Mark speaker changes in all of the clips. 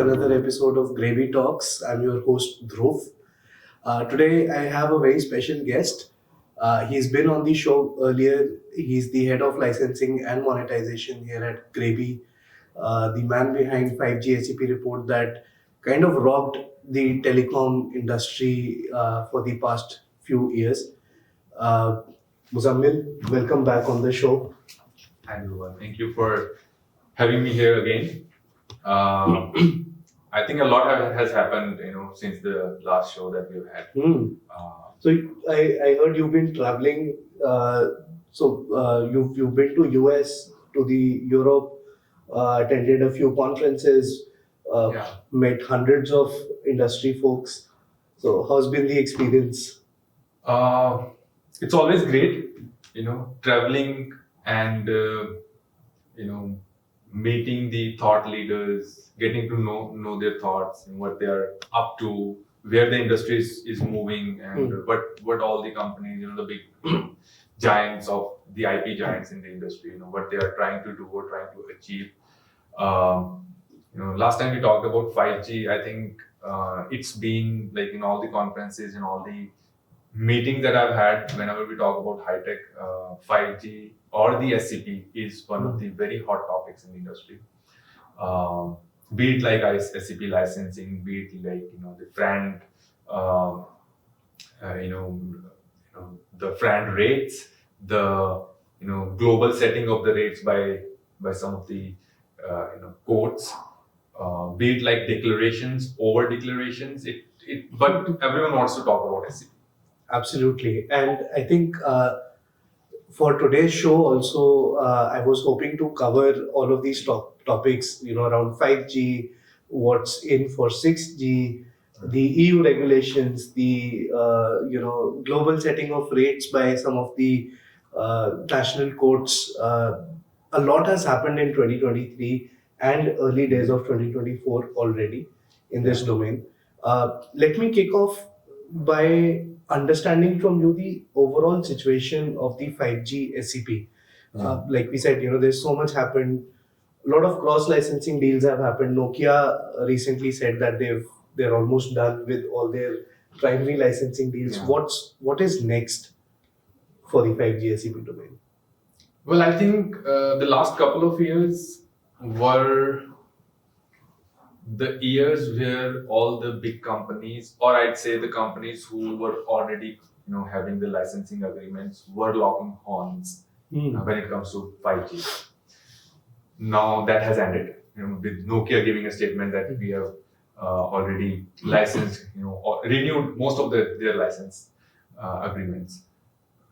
Speaker 1: another episode of GreyB Talks. I'm your host Dhruv. Today I have a very special guest. He's been on the show earlier. He's the head of licensing and monetization here at GreyB, the man behind 5G SEP report that kind of rocked the telecom industry for the past few years. Uh, Muzammil, welcome back on the show.
Speaker 2: Hi, Dhruva. Thank you for having me here again. I think a lot has happened, since the last show that we've had.
Speaker 1: So I heard you've been traveling. You've been to US, to the Europe, attended a few conferences,
Speaker 2: Yeah.
Speaker 1: met hundreds of industry folks. So how's been the experience?
Speaker 2: Uh, it's always great, traveling and meeting the thought leaders, getting to know their thoughts and what they are up to, where the industry is moving, and what all the companies, the big giants of the IP giants in the industry, what they are trying to do or trying to achieve. Last time we talked about 5G, I think it's been like in all the conferences and all the meetings that I've had, whenever we talk about high tech, 5G or the SCP is one of the very hot topics in the industry. Be it like SCP licensing, be it like the FRAND, the FRAND rates, the global setting of the rates by some of the courts. Be it like declarations, over declarations. But everyone wants to talk about SCP.
Speaker 1: Absolutely. And I think for today's show also, I was hoping to cover all of these topics, around 5G, what's in for 6G, the EU regulations, the, global setting of rates by some of the national courts. A lot has happened in 2023 and early days of 2024 already in this domain. Let me kick off by understanding from you the overall situation of the 5G SEP. Like we said, there's so much happened. A lot of cross licensing deals have happened. Nokia recently said that they're almost done with all their primary licensing deals.
Speaker 2: Yeah.
Speaker 1: What is next for the 5G SEP domain?
Speaker 2: Well, I think the last couple of years were the years where all the big companies, or I'd say the companies who were already, having the licensing agreements, were locking horns when it comes to 5G. Now that has ended, with Nokia giving a statement that we have already licensed, or renewed most of their license agreements.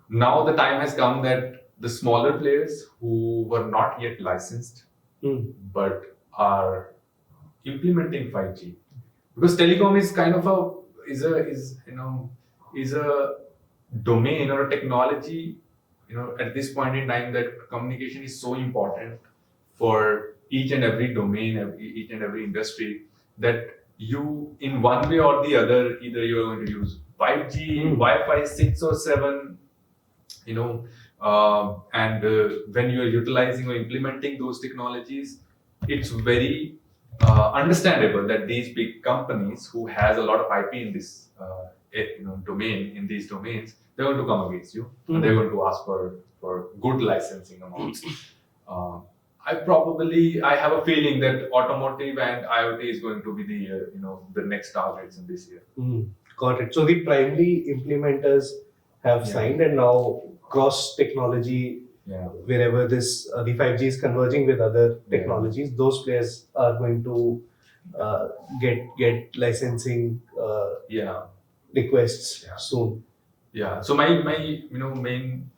Speaker 2: Now the time has come that the smaller players who were not yet licensed but are implementing 5G, because telecom is kind of a domain or a technology, at this point in time, that communication is so important for each and every domain, each and every industry, that you, in one way or the other, either you are going to use 5G, Wi-Fi 6 or 7, when you are utilizing or implementing those technologies, it's very understandable that these big companies who has a lot of IP in this domain, in these domains, they're going to come against you and they're going to ask for good licensing amounts. I have a feeling that automotive and IoT is going to be the next targets in this year.
Speaker 1: Got it. So the primary implementers have signed, and now cross technology, wherever this the 5G is converging with other technologies, those players are going to get licensing requests soon.
Speaker 2: Yeah. So my main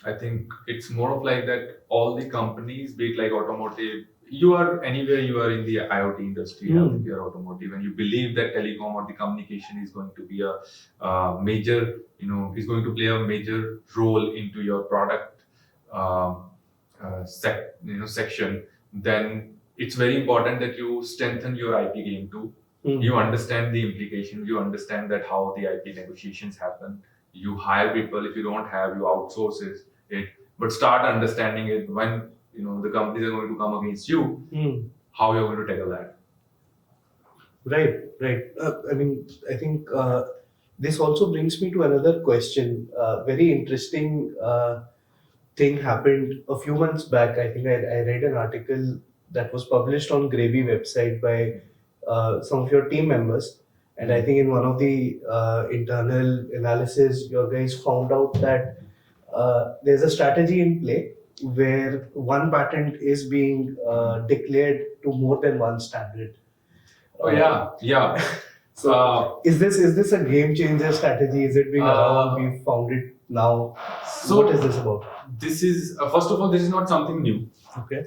Speaker 2: I think it's more of like that all the companies, be it like automotive, you are anywhere you are in the IoT industry, healthcare, automotive, and you believe that telecom or the communication is going to be a major, is going to play a major role into your product section, then it's very important that you strengthen your IP game too. You understand the implication, you understand that how the IP negotiations happen. You hire people. If you don't have, you outsource it, but start understanding it when the companies are going to come against you. how you're going to tackle that.
Speaker 1: Right, right. I think this also brings me to another question. Very interesting thing happened a few months back. I think I read an article that was published on GreyB website by some of your team members. And I think in one of the internal analysis, your guys found out that there's a strategy in play where one patent is being declared to more than one standard.
Speaker 2: Oh yeah, yeah.
Speaker 1: So is this a game changer strategy? Is it being around? We found it now.
Speaker 2: So
Speaker 1: what is this about?
Speaker 2: This is first of all, this is not something new.
Speaker 1: Okay.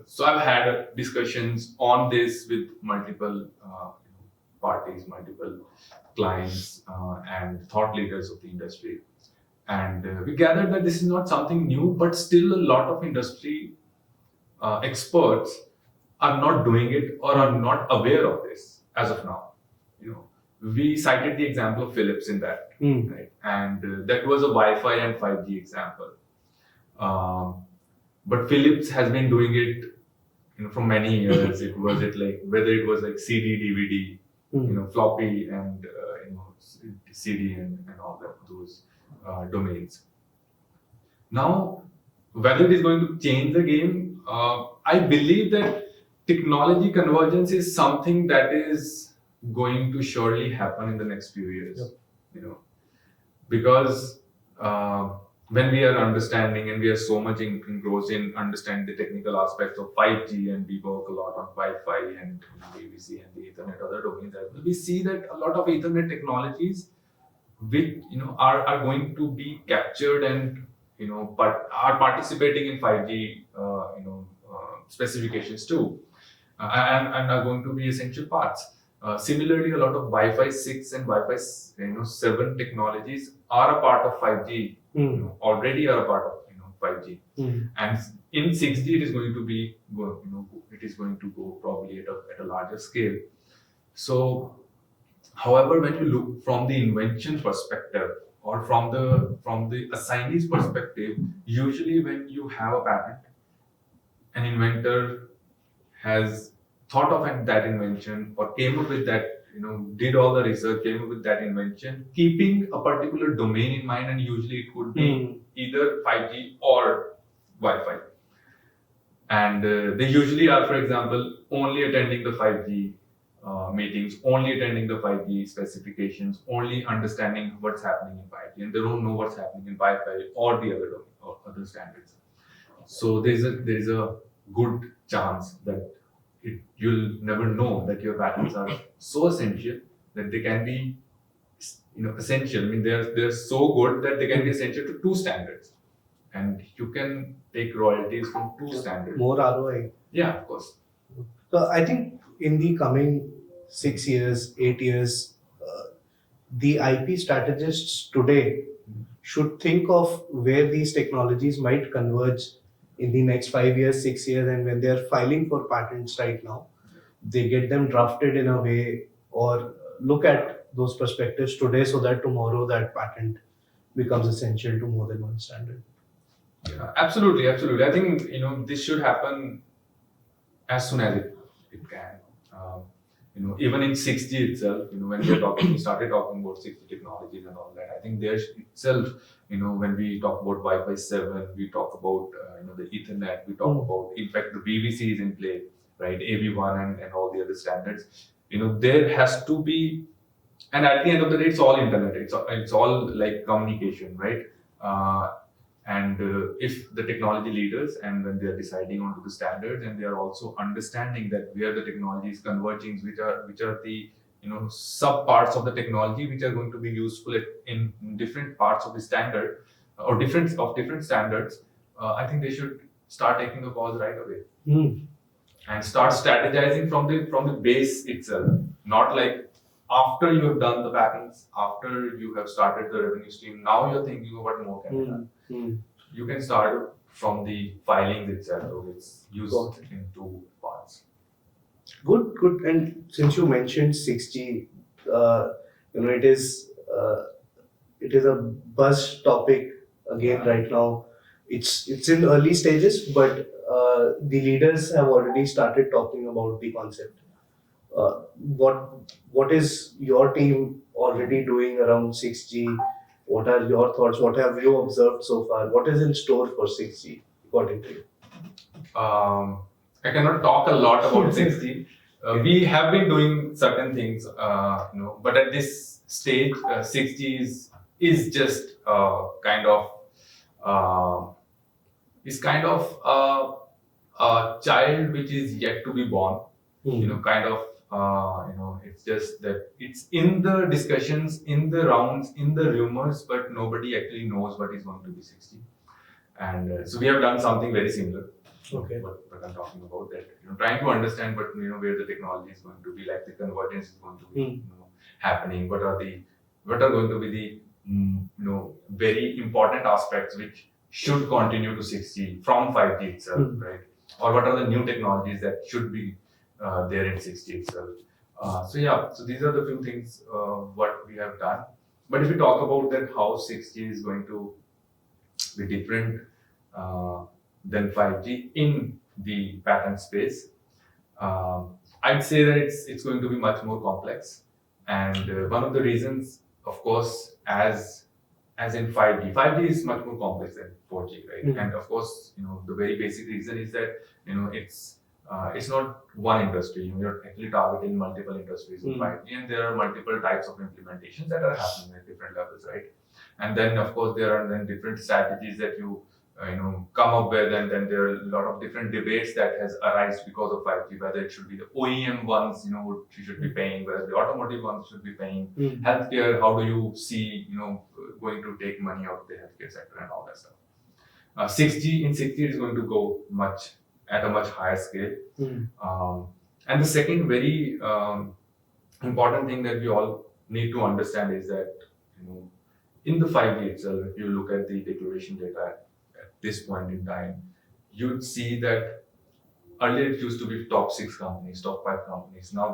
Speaker 2: So I've had discussions on this with multiple parties, multiple clients, and thought leaders of the industry, and we gathered that this is not something new, but still a lot of industry experts are not doing it or are not aware of this as of now. We cited the example of Philips in that, right? And that was a Wi-Fi and 5G example. But Philips has been doing it, for many years. Whether it was like CD, DVD, floppy, and CD and all that, those domains. Now, whether it is going to change the game, I believe that technology convergence is something that is going to surely happen in the next few years. Yep. Because when we are understanding and we are so much engrossed in understanding the technical aspects of 5G, and we work a lot on Wi-Fi and BBC and the Ethernet, other domains as well, we see that a lot of Ethernet technologies which are going to be captured and but are participating in 5G specifications too, and are going to be essential parts. Similarly, a lot of Wi-Fi 6 and Wi-Fi 7 technologies are a part of 5G. Already are a part of 5G, and in 6G it is going to be it is going to go probably at a larger scale. So, however, when you look from the invention perspective or from the assignee's perspective, usually when you have a patent, an inventor has thought of that invention or came up with that, did all the research, came up with that invention, keeping a particular domain in mind, and usually it could be either 5G or Wi-Fi. And they usually are, for example, only attending the 5G meetings, only attending the 5G specifications, only understanding what's happening in 5G, and they don't know what's happening in Wi-Fi or the other domain or other standards. So there is a good chance that you'll never know that your patents are so essential that they can be, essential. I mean, they're so good that they can be essential to two standards, and you can take royalties from two standards.
Speaker 1: More ROI.
Speaker 2: Yeah, of course.
Speaker 1: So I think in the coming 6 years, 8 years, the IP strategists today should think of where these technologies might converge in the next 5 years, 6 years, and when they are filing for patents right now, they get them drafted in a way, or look at those perspectives today so that tomorrow that patent becomes essential to more than one standard.
Speaker 2: Yeah, absolutely. I think this should happen as soon as it can. Even in 6G itself, when we started talking about 6G technologies and all that, I think there itself, when we talk about Wi-Fi 7, we talk about the Ethernet, we talk about, in fact, the BBC is in play, right? AV1 and all the other standards. There has to be, and at the end of the day, it's all internet. It's all like communication, right? And if the technology leaders, and when they are deciding onto the standards, and they are also understanding that where the technology is converging, which are the sub parts of the technology which are going to be useful in different parts of the standard or different standards, I think they should start taking the calls right away and start strategizing from the base itself, not like after you have done the patents, after you have started the revenue stream. Now you're thinking of what more can be done. You can start from the filings itself, so it's used in two parts.
Speaker 1: Good. And since you mentioned 6G, it is a buzz topic again right now. It's in early stages, but the leaders have already started talking about the concept. What is your team already doing around 6G? What are your thoughts? What have you observed so far? What is in store for 6G according to you?
Speaker 2: I cannot talk a lot about 6G. We have been doing certain things, but at this stage, 6G is just uh, kind of a child which is yet to be born. It's just that it's in the discussions, in the rounds, in the rumors, but nobody actually knows what is going to be 6G. And so we have done something very similar.
Speaker 1: Okay.
Speaker 2: What I'm talking about, that trying to understand, but where the technology is going to be, like the convergence is going to be happening. What are going to be the very important aspects which should continue to 6G from 5G itself, right? Or what are the new technologies that should be there in 6G itself? So these are the few things what we have done. But if we talk about that, how 6G is going to be different than 5G in the patent space, I'd say that it's going to be much more complex. And one of the reasons, of course, as in 5G, 5G is much more complex than 4G, right? And of course, the very basic reason is that it's not one industry. You're actually targeting multiple industries in 5G, and there are multiple types of implementations that are happening at different levels, right? And then, of course, there are then different strategies that you come up with, and then there are a lot of different debates that has arisen because of 5G, whether it should be the OEM ones, who should be paying, whether the automotive ones should be paying, healthcare, how do you see, going to take money out of the healthcare sector and all that stuff. 6G is going to go at a much higher scale. And the second very important thing that we all need to understand is that, in the 5G itself, if you look at the declaration data at this point in time, you'd see that earlier it used to be top 6 companies, top 5 companies. Now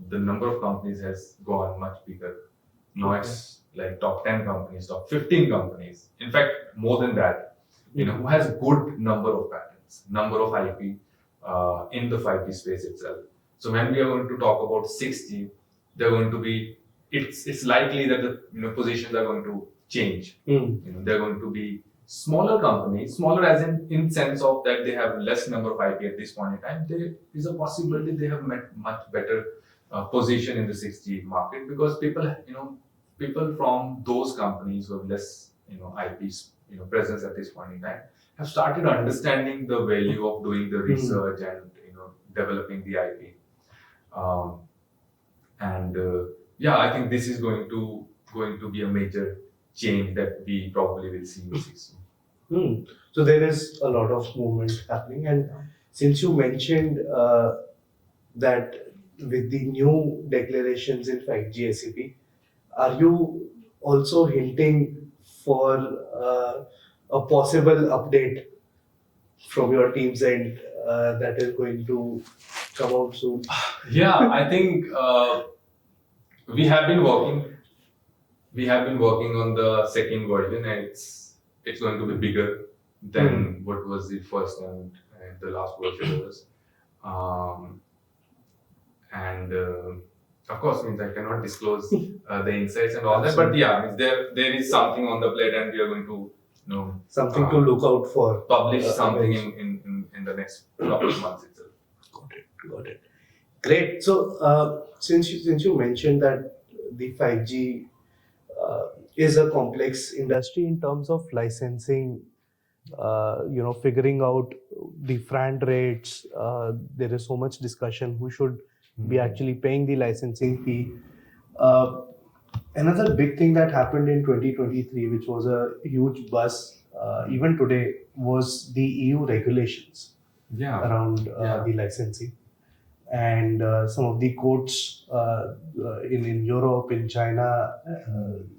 Speaker 2: the number of companies has gone much bigger. Now it's like top 10 companies, top 15 companies. In fact, more than that, who has good number of patents, number of IP in the 5G space itself. So when we are going to talk about 6G, they're going to be, it's likely that the positions are going to change. They're going to be smaller companies, smaller as in sense of that they have less number of IP at this point in time. There is a possibility they have much better position in the 6G market, because people from those companies who have less IPs presence at this point in time have started understanding the value of doing the research and developing the IP. I think this is going to be a major change that we probably will see in 6G.
Speaker 1: So there is a lot of movement happening, and since you mentioned that with the new declarations in 5G SEP, are you also hinting for a possible update from your team's end that is going to come out soon?
Speaker 2: Yeah, I think we have been working on the second version, and it's going to be bigger than what was the first and the last version was. Of course, I cannot disclose the insights and all that, but there is something on the plate, and we are going to
Speaker 1: something to look out for.
Speaker 2: Publish something in the next couple of months itself.
Speaker 1: Got it. Great. So since you mentioned that the 5G is a complex industry in terms of licensing, figuring out the FRAND rates. There is so much discussion who should be actually paying the licensing fee. Another big thing that happened in 2023, which was a huge buzz even today, was the EU regulations around the licensing. And some of the courts in Europe, in China,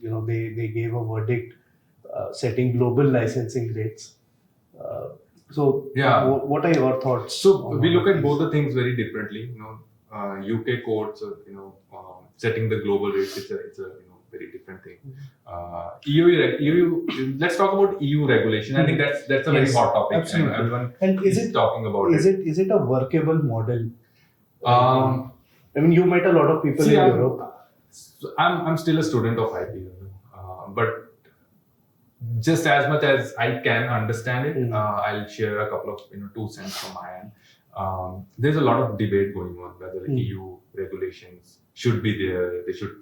Speaker 1: they gave a verdict setting global licensing rates. What are your thoughts?
Speaker 2: So we look at both the things very differently. UK courts, setting the global rates. It's a very different thing. Let's talk about EU regulation. I think that's a very hot topic.
Speaker 1: Absolutely.
Speaker 2: And everyone
Speaker 1: And
Speaker 2: is talking about it.
Speaker 1: Is it a workable model?
Speaker 2: Um,
Speaker 1: I mean, you met a lot of people in Europe.
Speaker 2: I'm still a student of IP, but just as much as I can understand it, I'll share a couple of 2 cents from my end. There's a lot of debate going on whether EU regulations should be there. They should,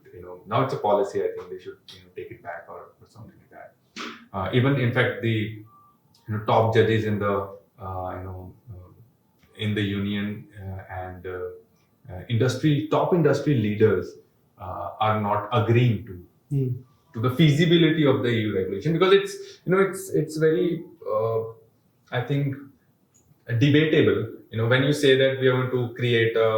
Speaker 2: now it's a policy. I think they should, take it back or something like that. Even in fact, the top judges in the in the union and top industry leaders are not agreeing to the feasibility of the EU regulation, because it's very I think debatable. When you say that we are going to create a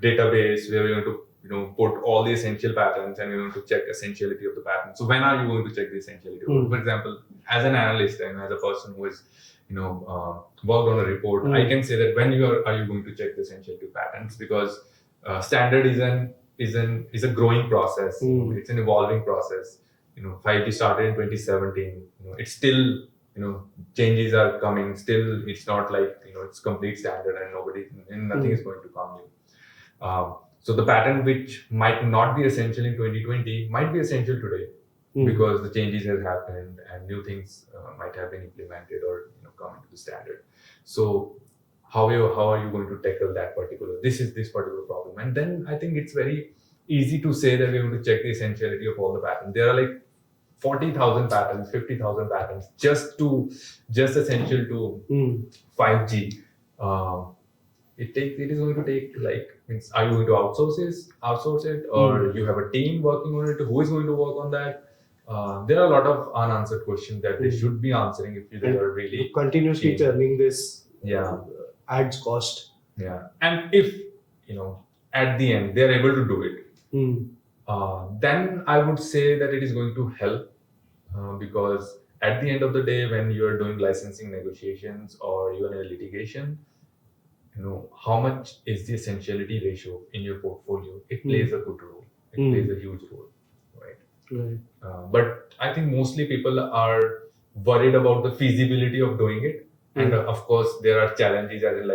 Speaker 2: database where we are going to put all the essential patents and we're going to check essentiality of the patent. So when are you going to check the essentiality? For example, as an analyst and as a person who is worked on a report, I can say that when are you going to check the essentiality of patents, because standard is a growing process. It's an evolving process. 5G started in 2017. It's still changes are coming. Still, it's not like it's complete standard and nothing is going to come new. So the patent which might not be essential in 2020 might be essential today, because the changes have happened and new things might have been implemented or come into the standard. So how are you going to tackle this particular problem? And then I think it's very easy to say that we're going to check the essentiality of all the patents. There are like 40,000 patents, 50,000 patents just essential to 5G. It is going to take are you going to outsource it, or you have a team working on it? Who is going to work on that? There are a lot of unanswered questions that they should be answering if they are really
Speaker 1: continuously turning this adds cost.
Speaker 2: Yeah, and if at the end they are able to do it, then I would say that it is going to help, because at the end of the day, when you are doing licensing negotiations or you are in a litigation, how much is the essentiality ratio in your portfolio? It plays a good role. It plays a huge role, right? But I think mostly people are worried about the feasibility of doing it, and of course there are challenges, as in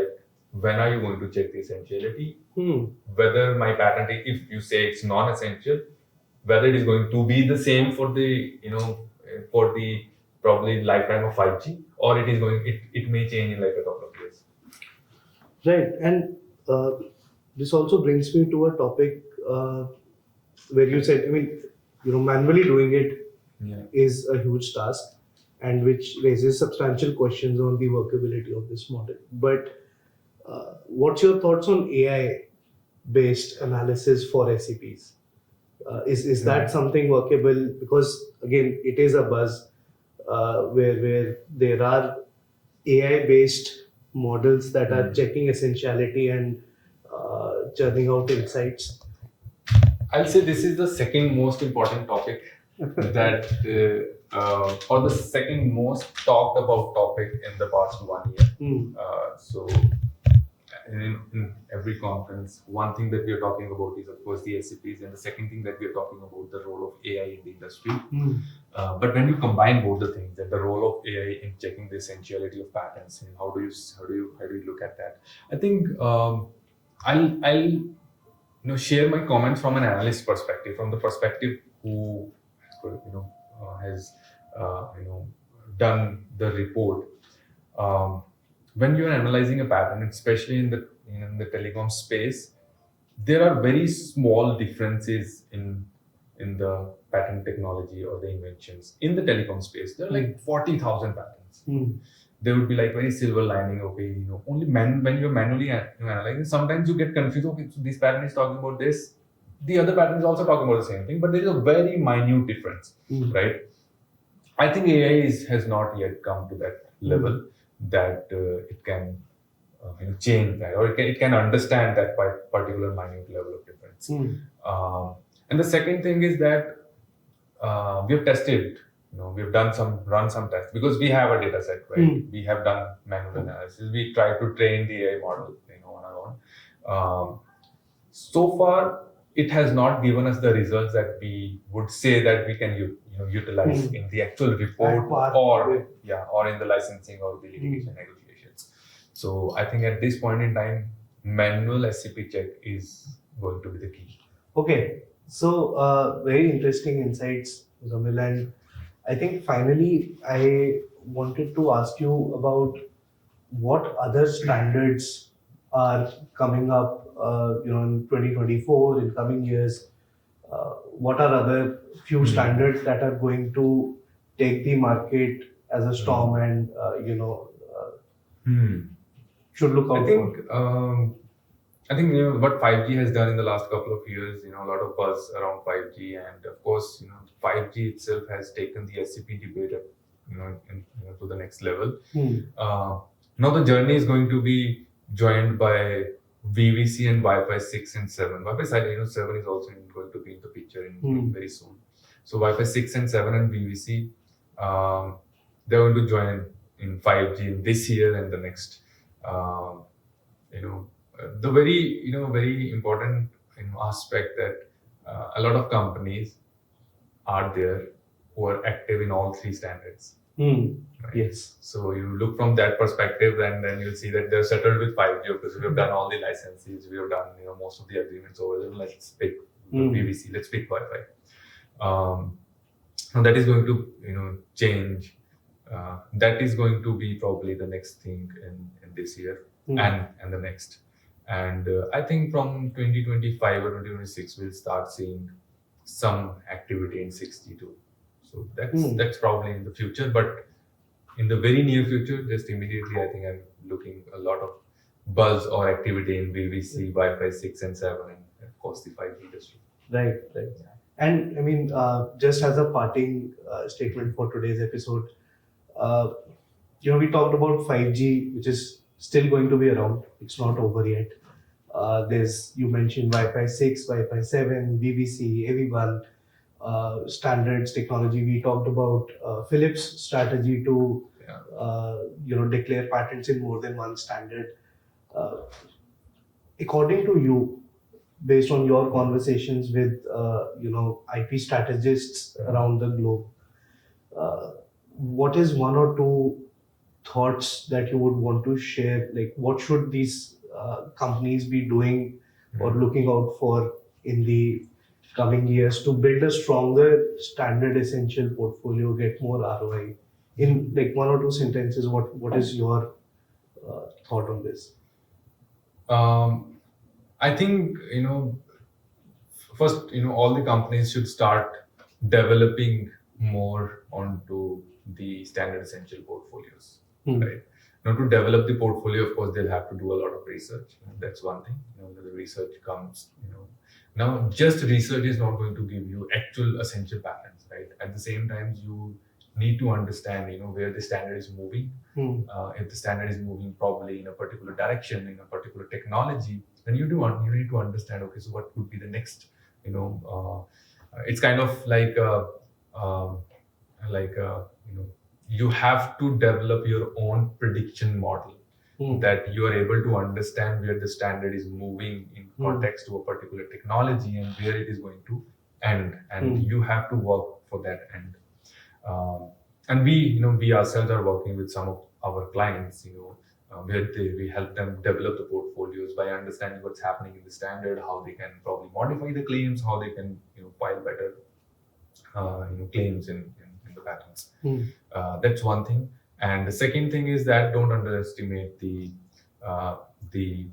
Speaker 2: when are you going to check the essentiality? Whether my patent, if you say it's non-essential, whether it is going to be the same for the for the probably lifetime of 5G, or it may change in a couple of years.
Speaker 1: Right, and this also brings me to a topic where you said, manually doing it is a huge task, and which raises substantial questions on the workability of this model. But what's your thoughts on AI-based analysis for SEPs? Is that something workable? Because again, it is a buzz where there are AI-based models that are checking essentiality and churning out insights.
Speaker 2: I'll say this is the second most important topic that, or the second most talked about topic in the past 1 year. So in every conference, one thing that we are talking about is, of course, the SEPs, and the second thing that we are talking about, the role of AI in the industry. But when you combine both the things, that the role of AI in checking the essentiality of patents, and how do you look at that? I think I'll share my comments from an analyst perspective, from the perspective who has done the report. When you are analyzing a patent, especially in the telecom space, there are very small differences in the patent technology or the inventions in the telecom space. There are 40,000 patents. There would be very silver lining. Okay, only when you're manually analyzing, sometimes you get confused. Okay, so this patent is talking about this, the other patent is also talking about the same thing, but there is a very minute difference, right? I think AI has not yet come to that level that it can change that, or it can understand that particular minute level of difference. And the second thing is that we have tested, we've run some tests, because we have a data set, right? We have done manual analysis. We try to train the AI model, on our own. So far, it has not given us the results that we would say that we can utilize in the actual report
Speaker 1: At par
Speaker 2: or
Speaker 1: with-
Speaker 2: or in the licensing or the litigation negotiations. So I think at this point in time, manual SCP check is going to be the key.
Speaker 1: Okay, so very interesting insights, Muzammil, and I think finally I wanted to ask you about what other standards are coming up, in 2024, in coming years. What are other few standards that are going to take the market as a storm and should look out
Speaker 2: I think what 5G has done in the last couple of years, a lot of buzz around 5G, and of course, 5G itself has taken the SCP debate up, to the next level. Now the journey is going to be joined by VVC and Wi-Fi 6 and 7. Wi-Fi 7 is also going to be in the picture in very soon. So Wi-Fi 6 and 7 and VVC, they're going to join in 5G in this year and the next. The very important aspect that a lot of companies are there who are active in all three standards.
Speaker 1: Hmm.
Speaker 2: Right?
Speaker 1: Yes.
Speaker 2: So you look from that perspective, and then you'll see that they're settled with 5G because we've done all the licenses, we have done most of the agreements over there. Let's pick PVC, let's pick Wi-Fi. Now that is going to change. That is going to be probably the next thing in this year and the next. And I think from 2025 or 2026 we'll start seeing some activity in 62. So that's probably in the future, but in the very near future, just immediately, I think I'm looking a lot of buzz or activity in VVC, Wi-Fi 6 and 7, and of course the 5G industry.
Speaker 1: Right. And I mean, just as a parting statement for today's episode, we talked about 5G, which is still going to be around. It's not over yet. You mentioned Wi-Fi 6, Wi-Fi 7, VVC, AV1, standards, technology. We talked about Philips' strategy to declare patents in more than one standard. According to you, based on your conversations with IP strategists around the globe, what is one or two thoughts that you would want to share? Like, what should these companies be doing or looking out for in the coming years to build a stronger standard essential portfolio, get more ROI? In like one or two sentences, what is your thought on this?
Speaker 2: I think first all the companies should start developing more onto the standard essential portfolios, right? Now to develop the portfolio, of course, they'll have to do a lot of research. That's one thing. The research comes. Now just research is not going to give you actual essential patterns, right? At the same time, you need to understand, where the standard is moving. If the standard is moving probably in a particular direction, in a particular technology, then you need to understand. Okay, so what could be the next? It's kind of like you have to develop your own prediction model that you are able to understand where the standard is moving in context to a particular technology and where it is going to end, and you have to work for that end. And we ourselves are working with some of our clients, where we help them develop the portfolios by understanding what's happening in the standard, how they can probably modify the claims, how they can file better claims in the patents. That's one thing. And the second thing is that don't underestimate the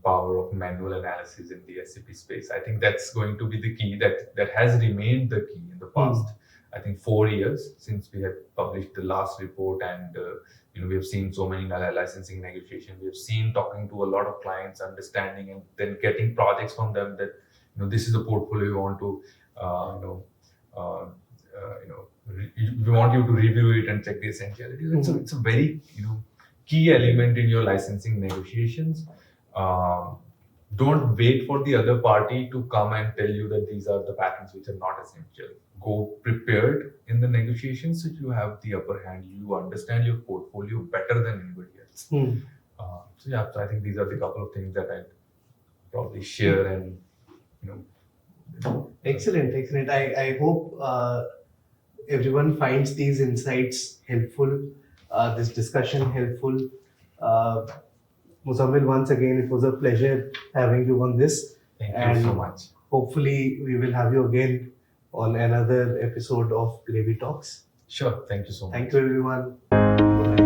Speaker 2: power of manual analysis in the SCP space. I think that's going to be the key that has remained the key in the past. I think 4 years since we had published the last report, and we have seen so many licensing negotiations. We have seen talking to a lot of clients, understanding, and then getting projects from them that this is the portfolio we want to we want you to review it and check the essentiality. It's a very key element in your licensing negotiations. Don't wait for the other party to come and tell you that these are the patents which are not essential. Go prepared in the negotiations so you have the upper hand. You understand your portfolio better than anybody else. So I think these are the couple of things that I'd probably share and
Speaker 1: Excellent, excellent. I hope everyone finds these insights helpful, this discussion helpful. Uh, Muzammil, once again, it was a pleasure having you on this.
Speaker 2: Thank
Speaker 1: And
Speaker 2: you so much.
Speaker 1: hopefully, we will have you again on another episode of GreyB Talks.
Speaker 2: Sure. Thank you so much.
Speaker 1: Thank you, everyone. Bye.